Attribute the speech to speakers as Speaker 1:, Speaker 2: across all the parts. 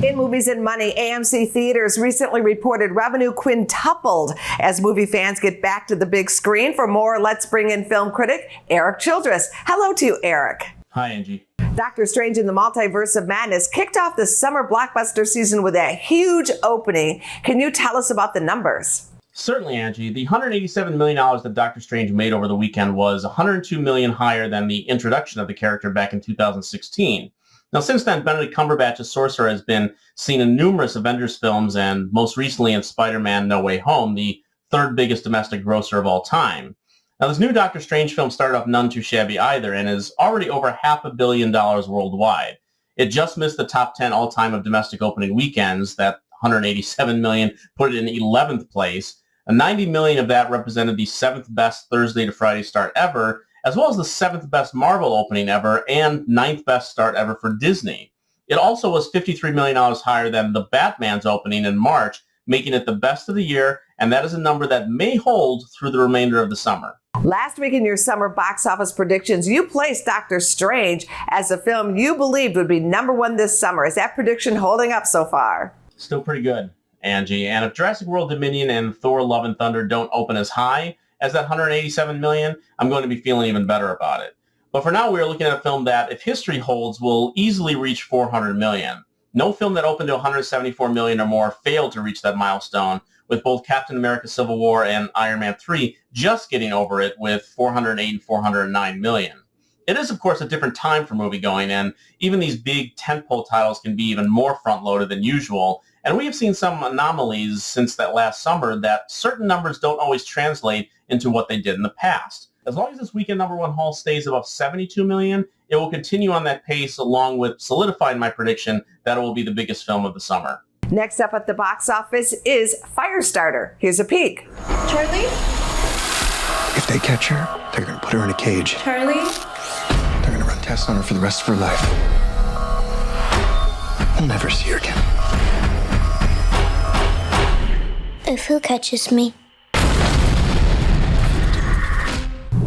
Speaker 1: In Movies and Money, AMC Theaters recently reported revenue quintupled as movie fans get back to the big screen. For more, let's bring in film critic Erik Childress. Hello to you, Erik.
Speaker 2: Hi, Angie.
Speaker 1: Doctor Strange in the Multiverse of Madness kicked off the summer blockbuster season with a huge opening. Can you tell us about the numbers?
Speaker 2: Certainly, Angie. The $187 million that Doctor Strange made over the weekend was $102 million higher than the introduction of the character back in 2016. Now, since then, Benedict Cumberbatch's Sorcerer has been seen in numerous Avengers films and most recently in Spider-Man No Way Home, the third biggest domestic grosser of all time. Now, this new Doctor Strange film started off none too shabby either and is already over $500 million worldwide. It just missed the top 10 all-time of domestic opening weekends. That $187 million put it in 11th place. And $90 million of that represented the 7th best Thursday to Friday start ever, as well as the 7th best Marvel opening ever and 9th best start ever for Disney. It also was $53 million higher than the Batman's opening in March, making it the best of the year, and that is a number that may hold through the remainder of the summer.
Speaker 1: Last week in your summer box office predictions, you placed Doctor Strange as a film you believed would be #1 this summer. Is that prediction holding up so far?
Speaker 2: Still pretty good, Angie. And if Jurassic World Dominion and Thor Love and Thunder don't open as high as that $187 million, I'm going to be feeling even better about it. But for now, we are looking at a film that, if history holds, will easily reach $400 million. No film that opened to $174 million or more failed to reach that milestone, with both Captain America Civil War and Iron Man 3 just getting over it with $408 and $409 million. It is, of course, a different time for moviegoing, and even these big tentpole titles can be even more front-loaded than usual. And we have seen some anomalies since that last summer that certain numbers don't always translate into what they did in the past. As long as this weekend #1 haul stays above $72 million, it will continue on that pace, along with solidifying my prediction that it will be the biggest film of the summer.
Speaker 1: Next up at the box office is Firestarter. Here's a peek.
Speaker 3: Charlie?
Speaker 4: If they catch her, they're going to put her in a cage.
Speaker 3: Charlie?
Speaker 4: They're going to run tests on her for the rest of her life. We'll never see her again.
Speaker 5: If who catches me?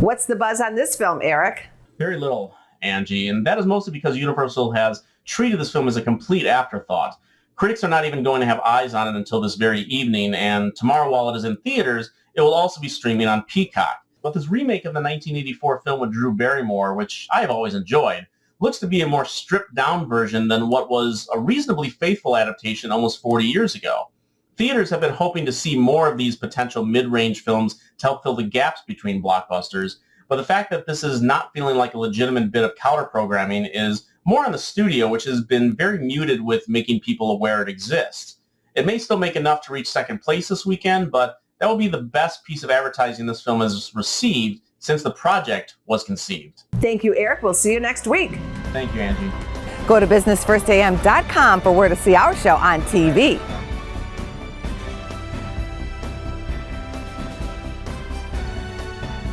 Speaker 1: What's the buzz on this film, Erik?
Speaker 2: Very little, Angie, and that is mostly because Universal has treated this film as a complete afterthought. Critics are not even going to have eyes on it until this very evening, and tomorrow, while it is in theaters, it will also be streaming on Peacock. But this remake of the 1984 film with Drew Barrymore, which I have always enjoyed, looks to be a more stripped-down version than what was a reasonably faithful adaptation almost 40 years ago. Theaters have been hoping to see more of these potential mid-range films to help fill the gaps between blockbusters, but the fact that this is not feeling like a legitimate bit of counter programming is more on the studio, which has been very muted with making people aware it exists. It may still make enough to reach second place this weekend, but that will be the best piece of advertising this film has received since the project was conceived.
Speaker 1: Thank you, Erik. We'll see you next week.
Speaker 2: Thank you, Angie.
Speaker 1: Go to businessfirstam.com for where to see our show on TV.